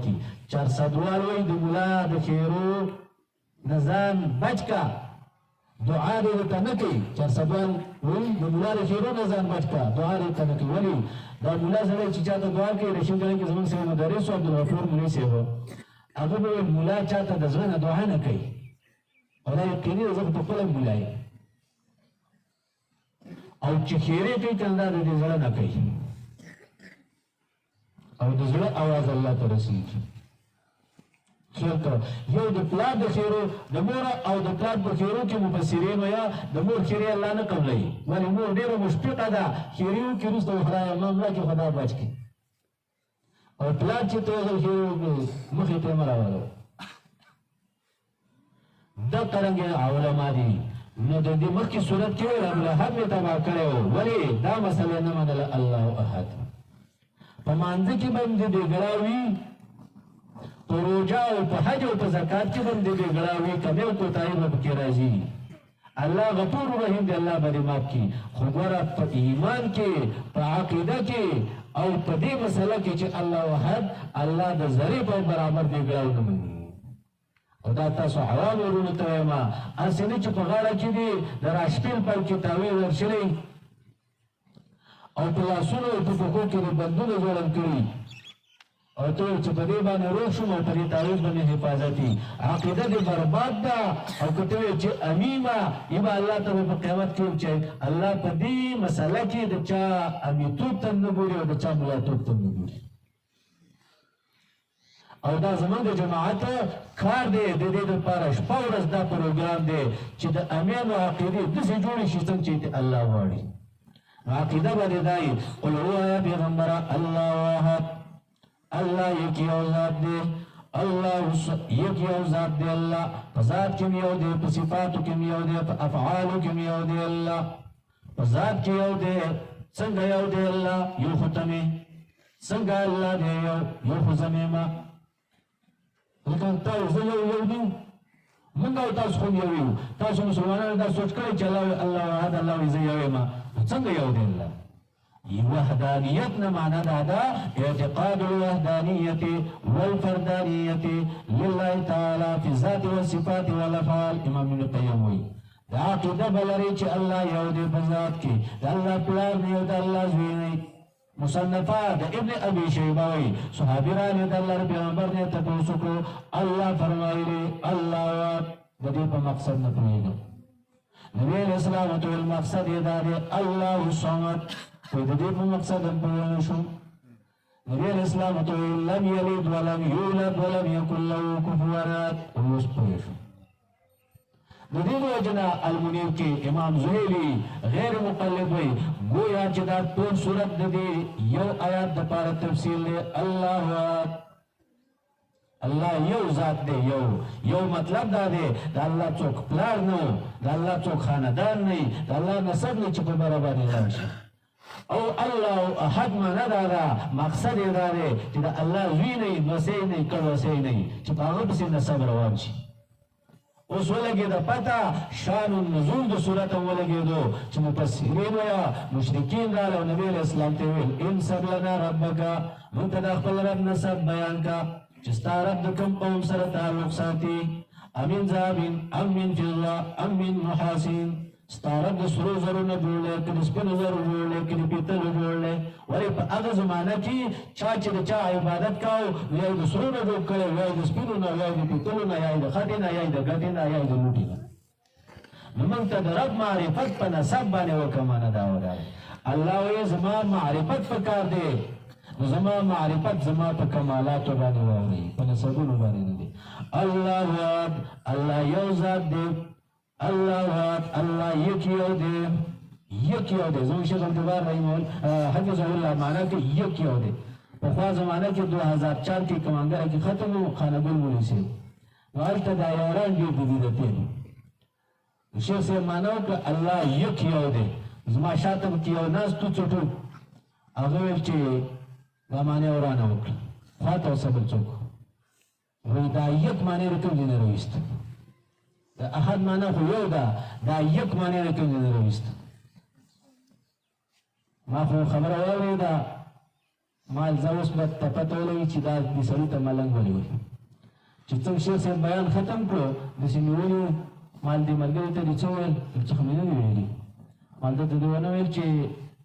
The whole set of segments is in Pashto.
کی چرسدوال وی د ملا د خیرو نزان بچ کا دعا دې ته نه کوي چرسدوال وی د ملا د خیرو نزان بچ کا دعا دې ته نه کوي ولی دا ملا سره چې چاته دعا کوي رشید کړي کې زمون سره مدرس او عبدالغفور مولوی صاحب هغه به ملا چاته د ځوان دعا نه کوي ولا یقیني زه په خپل مولای او چې خیره کوي کنده د زړه نه کوي او د زړه आवाज الله ته رسیږي خیر کړه یو د پلار د خیرو د مور او د پلار په خیرو کې مفسرین یا د مور خیره الله نه قبلای ولی مور ډیره مشفقه ده خیرو کې روز د خدای الله کې خدا بچ کی او پلار چې ته خیرو مخې ته مراوله دا څنګه علماء دي نو د دې مخکې صورت کې الله هم تبا کړو ولی دا مسله نه منل الله احد په مانځ کې باندې دی ګراوي په روزه او په حج او په زکات کې باندې دی ګراوي کمه او کوتای به کې راځي الله غفور رحیم دی الله باندې معاف کی خو ګوره په ایمان کې په عقیده کې او په دې مسله کې چې الله احد الله د ذری په برابر دی ګراو نه مني او دا تاسو عوام ورونو ته ما اسنه چې په غاړه کې دی د راشپیل په کې تاوی ورشلې او په لاسونو په پکو کې د بندونو جوړم کړی او ته چې په دې باندې روح شوم او په دې تعویض باندې حفاظتي عقیده دې برباد ده او کته چې امیمه یبا الله ته په قیامت کې چې الله په دې مسله کې د چا امیتوب ته نه ګوري او د چا ملاتوب ته نه ګوري او دا زمون د جماعت کار دی د دې لپاره شپه ورځ دا پروګرام دی چې د امین او عقیده د څه جوړ شي څنګه چې الله واړي عقیده باندې دای قل هو یا پیغمبر الله واحد الله یکی او ذات دی الله یکی او ذات دی الله په ذات کې یو دی په صفاتو کې یو دی په افعالو کې یو دی الله په ذات کې یو دی څنګه یو دی الله یو ختمه څنګه الله دی یو خزمه لکه تاسو یو دی موږ او تاسو خو یو یو تاسو مسلمانانو دا سوچ کړئ چې الله واحد الله یې یو ما څنګه یو دی الله وحدانیت نه معنا دا اعتقاد الوحدانیت والفردانیت لله تعالی فی ذات و صفات و الافعال امام ابن قیم وی دا عقیده بلری چې الله یو دی په ذات کې دا الله پلار نه یو دا الله زوی نه مصنفات ابن ابي شيبه وی صحابیان د الله پیغمبر نه تاسو کو الله فرمایلی الله د دې په مقصد نه پوهیږي نبی اسلام ته المقصد دا دی الله الصمد په دې په مقصد باندې شو نبی اسلام ته لم يلد ولم يولد ولم يكن له كفوا احد اوس پوه شو د دې وجنا المنیر کې امام زهیلی غیر مقلد وی گویا چې دا ټول صورت د دې یو آیات د پاره تفصیل دی الله یو ذات دی یو مطلب دا دی د الله څوک پلار نه د الله څوک خاندان نه د الله نسب نه چې په برابر نه راشي او الله احد معنا دا مقصد یې دا دی چې د الله زوی نه مسیح نه کړوسی نه چې په هغه پسې نسب روان شي اوس ولګي د پتا شان النزول د صورت ولګي چې مفسرین یا مشرکین دا نبی اسلام ته ویل ان سب لنا ربک منتدى خپل رب نسب بیان کا چې ستاره د کوم قوم سره تعلق ساتي امین زابین امین فضا امین محاسن ستاره د سرو زرو نه جوړل کړي سپینو زرو جوړل کړي پیتل جوړل ولی په هغه زمانہ کې چې د چا عبادت کاو یا د سرو نه جوړ کړي یا د سپینو نه یا د پیتلو نه یا د خټې نه یا د ګټې نه یا د لوټې نه نو موږ ته د رب معرفت په نسب باندې وکمانه دا وایي الله یې زما معرفت پکار دی زما معرفت زما په کمالات باندې وایي په نسبونو باندې نه دی الله یو ذات دی الله یکیو دی زمون شیخ عبدالبار رحمه حفظه الله معنا کې یکیو دی په خوا زمانه کې 2004 کې کمانګر کې ختم و خانګل مولوی سي ورته دا یاران دې دې ته شیخ سے معنا که الله یکیو دی زما شاتم کې یو ناس تو چټو هغه چې دا معنی ورانه وکړه خاطر صبر څوک وای دا یک معنی رکم دي نه رويست دا احد معنی خو یو دا یک معنی رکم دي نه رويست ما خو خبره واوري دا مال زوس به ته پته ولګي چې دا دې سړي ته ملنګ ولې وایي چې څنګه شیخ صاحب بیان ختم کړو داسې مې ونیو مال دې ملګري ته دې څه ویل څه خو مې نه دي ویلي مال ته دې ونه ویل چې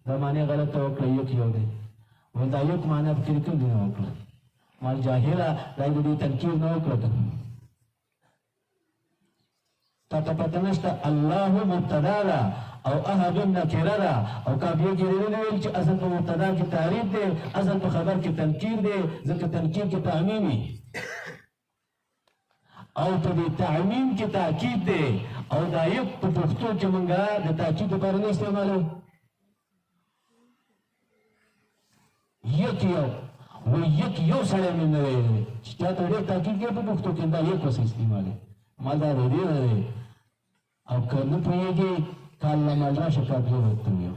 دا معنی غلطه وکړه یو دی ویل دا یک معنی فکر کوم دې نه وکړه مال جاهله دا دې تنکیر نه وکړه تا پته نشته الله مبتدا ده او احد نکره ده او کابیه کې نه ویل چې اصل په مبتدا کې تعریف دی اصل په خبر کې تنکیر دی ځکه تنکیر کې تعمیمي او په دې تعمیم کې تاکید دی او دا یک په پښتو کې مونږه د تاکید لپاره نه استعمالو یک یو سړی مې نه ویلی چې تا ته ډېر تاکید کوي په پښتو کې دا یک وسه استعمالوي مال دا دی نه دی او که نه پوهېږي کال له مال راشه کاپي ورته ویو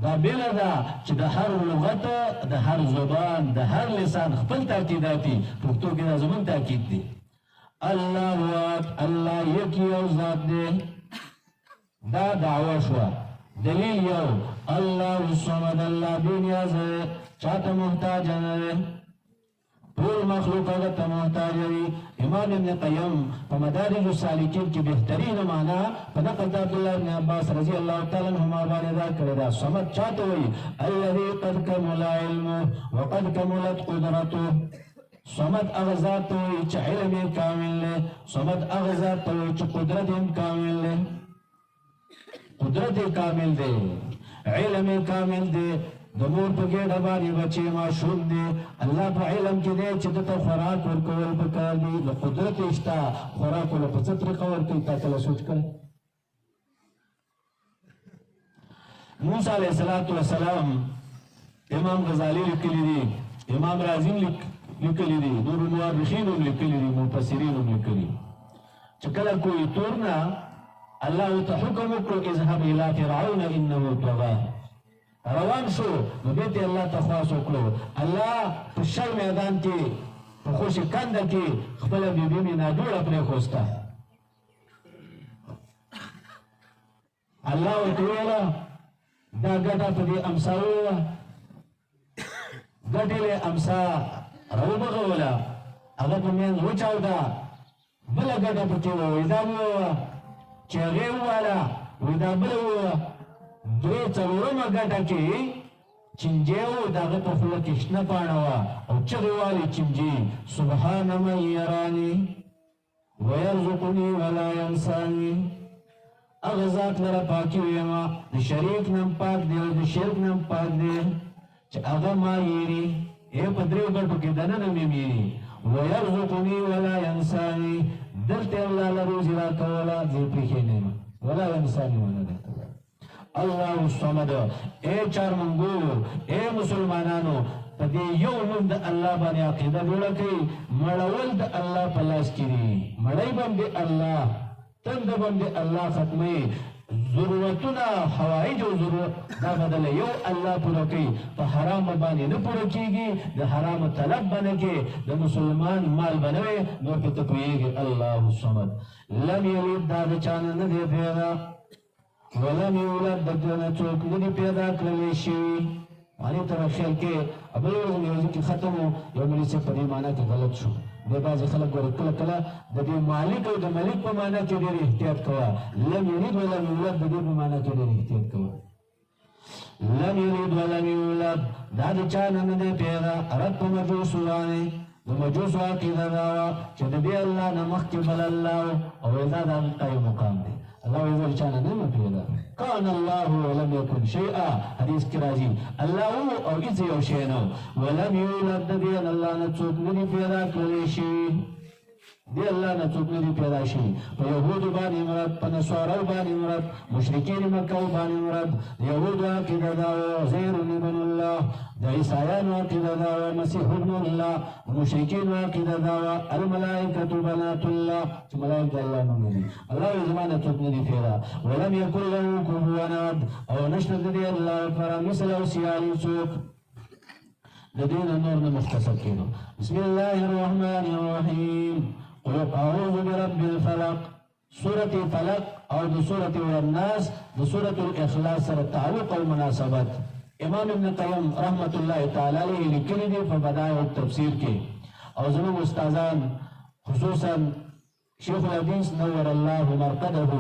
دا بیله ده چې د هر لغت د هر زبان د هر لسان خپل تاکیداتي پښتو کې دا زموږ تاکید دی الله الله یک یو ذات دی دا دعوه شوه دلیل یو الله الصمد الله بې نیازه چاته محتاج نه دی ټول مخلوق هغه ته محتاج وي امام ابن قیم په مدارج السالکین کې بهترین معنا په نقل د عبدالله بن عباس رضی الله تعالی عنهما باندې دا کړی دا صمد چاته وي الذي قد کمل علمه وقد کملت قدرته صمد هغه ذات ته وي چې علم یې کامل دی صمد هغه ذات ته وي چې قدرت یې کامل دی قدرت یې کامل دی علم یې کامل دی د مور په ګېډه باندې بچی ماشوم دی الله په علم کې دی چې ده ته خوراک ورکول پکار دي د قدرت یې شته خوراک له په څه طریقه ورکوي تا کله سوچ کړی موسی علیه السلام امام غزالی لیکلی دي امام رازی لیکلی دي نور المؤرخین هم لیکلی دي مفسرین هم لیکلي چې کله کوی تورنا الله ته حکم وکړو اذهب الى فرعون انه طغى روان شو نو بیت الله ته خواص وکړو الله په شل میدان کې په خوش کنده کې خپل بیبي می ناجوړه پرې خوسته الله ورته ویله دا ګټه په دې امسا وویله ګټې له امسا راوبغوله هغه په منځ وچاوده بله ګټه پکې وویل دا وویله چې هغې وویله وایي دا بله وویله درې څلورمه ګټه کې چنجی و د هغه په خوله کې شنه پاڼه وه او چغې والې چنجي سبحان من یراني ویرزقني ولا ینساني هغه ذات لره پاکي ویمه د شریک نه پاک دی او د شرک نه پاک دی چې هغه ما یېري په دریو ګټو کې دننه مې میري ویرزقني ولا ینساني دلته الله له روزي راکوله زه پرېښې نه یم ولا ینساني ونه دی الله الصمد اے چارمنګو اے مسلمانانو په دې یو نوم د الله باندې عقیده جوړه کړئ مړول د الله په لاس کې دي مړی باندې الله تند باندې الله ختمي ضرورتونه حوائج او ضرورت دا بدل یو الله پوره کوي په حرام باندې نه پوره کیږي د حرام طلب باندې کې د مسلمان مال بنوي نو په تپويږي الله الصمد لم یلد دا چانه نه دی پیدا ولم یولد دغه څوک نه پیدا کړل شي معنی تر خیال کې ابل ورځ کې ختم یو ملي څه په دې معنی کې غلط شو د بعض خلک ګور کله کله د دې مالک او د ملک په معنی کې ډېر احتیاط کوه لم یلد ولم یولد د دې په معنی کې ډېر احتیاط کوه لم یلد ولم یولد دا د چا نه دی پیدا رد په مجوس باندې د مجوس عقیده دا چې د دې الله نه مخکې بل الله او دا د قائم مقام دی الله يقول كان نعم پیدا كان الله ولم يكن شيئا حديث كراجي الله او اذ يوشينو ولم يولد دين الله نتوب ندي پیدا کړی شي دی الله نتوب ندي پیدا شي په يهود باندې مراد په نصارو باندې مراد مشرکین مکه باندې مراد يهود عقیده دا زير ابن الله د عیسایانو عقیده دا مسیح ابن الله مشرکین عقیده دا الملائکه بنات الله چې ملائکه الله نوم دي الله زمانه توب ندي پیدا ولم يكن له كفوا احد او نشد دي الله پر مثل او سیالی څوک د دین نور نه مختصر کینو بسم الله الرحمن الرحیم قل اعوذ برب الفلق سورة فلق او د سورة الناس د سورة الاخلاص سره تعلق او مناسبت امام ابن قیم رحمت الله تعالی علیہ لیکلی دی په بدایع التفسیر کې او زموږ استادان خصوصا شیخ الحدیث نور الله مرقده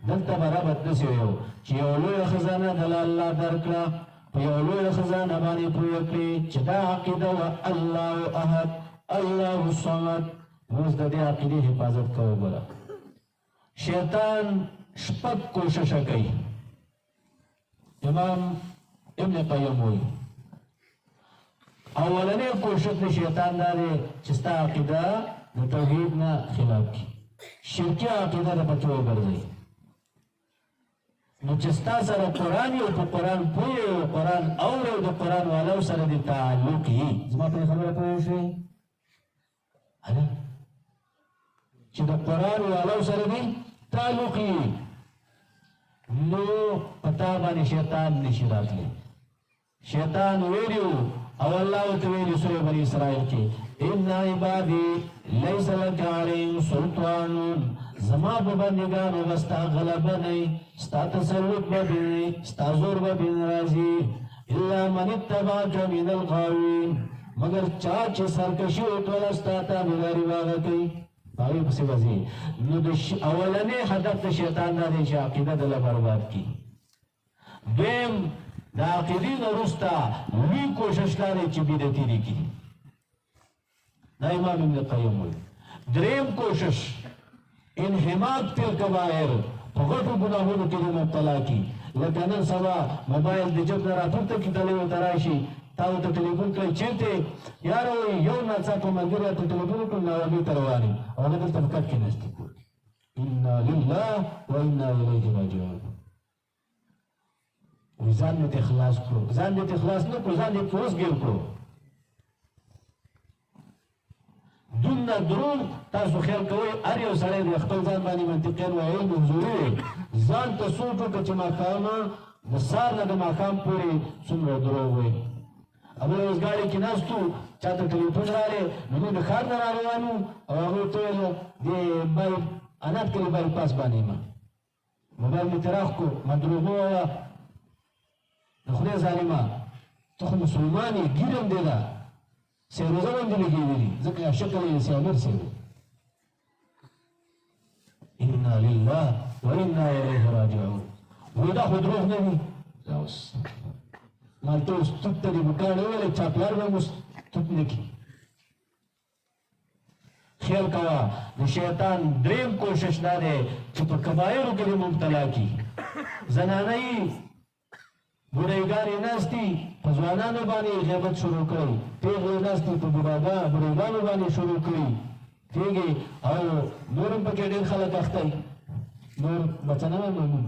دلته برابر دسی ویو چې یو لوی خزانه د الله درکړه په یو لوی خزانه باندې پوره کړي چې دا عقیده و الله احد الله الصمد. اوس د دې عقیدې حفاظت کوو. بله شیطان شپږ کوشش کوي. امام ابن قیم وایي اولنې کوشش د شیطان دا دی چې ستا عقیده د توحید نه خلاف کړي، شرکي عقیده د پټو وګرځوي. نو چې ستا سره قرآن یو په قرآن پوهې او قرآن اورې او د قرآن والاو سره د تعلق یي. زما په خبره پوه شوې چې د قرآن والاو سره د تعلق یي، نو پتا باندې شیطان نشي راتلی. شیطان ویلیو او الله ورته ویلي سورې بني اسرائیل کې ان عبادي لیس لک علیهم سلطان، زما په بندګانو به ستا غلبه نه وي، ستا تسلط به نه وي، ستا زور به نه راځي. الا من اتبعک من الغاوین، مگر چا چې سرکشي وکړله ستا تابعداري به هغه کوي، هغې پسې به ځي. نو د اولنی هدف د شیطان دا دی چې عقیده دله برباد کړي. دویم د عقیدې نه وروسته لوی کوشش دا دی چې بدعتي دې کړي. دا امام ابن قیم وایي. دریم کوشش انحماق فی الکبائر، په غټو ګناهونو کې دې مبتلا کړي. لکه نن سبا موبایل د جب نه راپورته کړي تللی ورته راشي، تا ورته ټلیفون کړی چېرته یاره وایي یو ناڅاپه ملګري راته ټلیفون وکړو ناوګۍ ته روان یم او هغه دلته په کټ کې ناست دي. انا لله و انا الیه راجعون. وایي ځان دې ته اخلاص کړو، ځان دې ته اخلاص نه کړو، ځان دې ته وسګیر کړو. دونه دروغ تاسو خیال کوئ هر یو سړی د خپل ځان باندې منطقیان و علم حضوري ځان ته سوچ وکړه چې ماښامه د سهار نه د ماښام پورې څومره دروغ وایي. ابل اوس ګاډي کې ناست وو، چاته ټلیفون راغی، نو موږ د ښار نه را روان وو او هغه ورته ویل د انات کلي بایپاس باندې یم، موبایل مې ترې راښکو، ما دروغ وویله. د خدای ظالمه ته خو مسلمان یې، ګیرم دی ده سیروزه باندې لګېدلي، ځکه شکل یې سي امیر سي و. انا لله و انا الیه راجعون. وایي دا خو دروغ نه وي. اوس ما ته اوس توپ ته دې بوټان وویلې چاپلار به مو توپ نه کړي. خیال کوه د شیطان دریم کوشش دا دی چې په کبایرو کې دې مبتلا کړي. زنانه یې بوډایګانې ناستي په ځوانانو باندې غیبت شروع کړی، پیغلې ناستي په بوډایګانو باندې شروع کړي پیږې، او نور هم پکې ډېر خلک اخته وي. نور بچه نه وی معلوم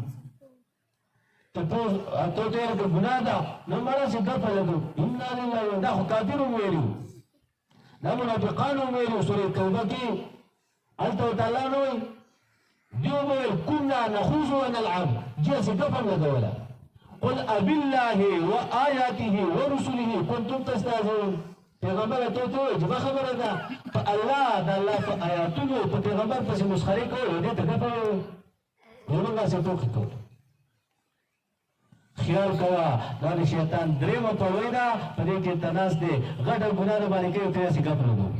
تپوس ته ته یې ګناه ده نو مړه چې ګپه لګو انا لله. دا خو کافر هم ویلي، دا منافقان هم ویلي. سورې توبه کې هلته ورته الله نه وایي، دوی وویل کنا نخوض ونلعب، جیسې ګپه هم لګوله. قل ابالله وآياته ورسله كنتم تستهزئون. پیغمبر ته ته وایي چې دا خبره ده په الله د الله په آیاتونو په پیغمبر پسې مسخرې کوئ، دې ته ګپه وایي. موږ هسې ټوکې کوو. خیال کوه دا د شیطان درېیمه پړوی ده، په دې کې ته ناست دی غټه ګناه د باندې کوي، ته هسې ګپ لګوو.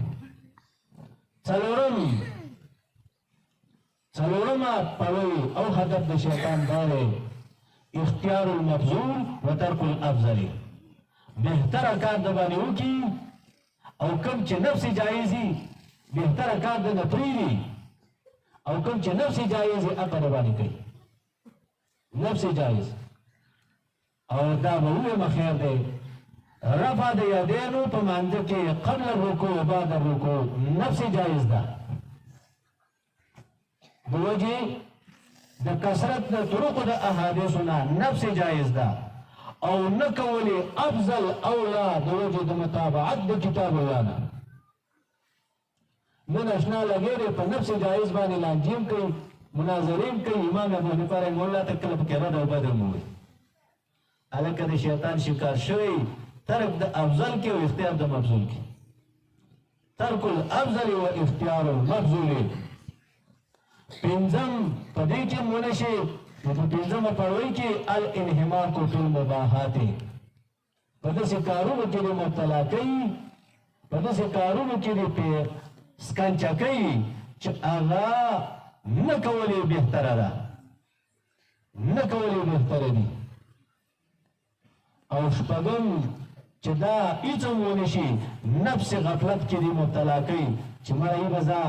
څلورمه پړوی او هدف د شیطان دا دی اختیار المفضول و ترک الافضل. بهتره کار د باندې وکړي او کوم چې نفس جایز وي بهتره کار د نه پرېږدي، او کوم چې نفس جایز وي هغه د باندې کوي. نفس جایز او دا به ووایم خیر دی رفع د یدینو په مانځه کې قبل الرکوع بعد الرکوع نفس جایز ده. د وجې د کثرت د طرقو د احادیثو نه نفس جایز ده، او نه کولی افضل اولا د وجې د متابعت د کتاب الله نه. نن اشنا لګی دی په نفس جایز باندې لانجیم کوي، مناظرین کوي. امام ابو حنیفه رحمه الله ته کله پکې رد او بدل مو وایي. هلکه د شیطان شکار شوی ترک د افضل کې او اختیار د مفضول کې. ترک الافضل و اختیار المفضول. پنځم په دې کې مونږ شي په پنځمه پړوي کې الانحماق فی المباحات. په داسې کارونو کې دې مبتلا کوي، په داسې کارونو کې دې پې سکنجه کوي چې هغه نه کول یې بهتره ده، نه کول یې بهتره دي. او شپږم چې دا هېڅ هم ونه شي نفس غفلت کې دې مبتلا کوي چې مړی به زه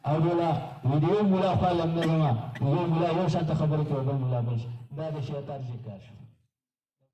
او دوله ویډیو ملا خوا لم نه ځمه، یو ملا یو شانته خبرې کوي بل ملا بل دا د شیطان ذکر شو.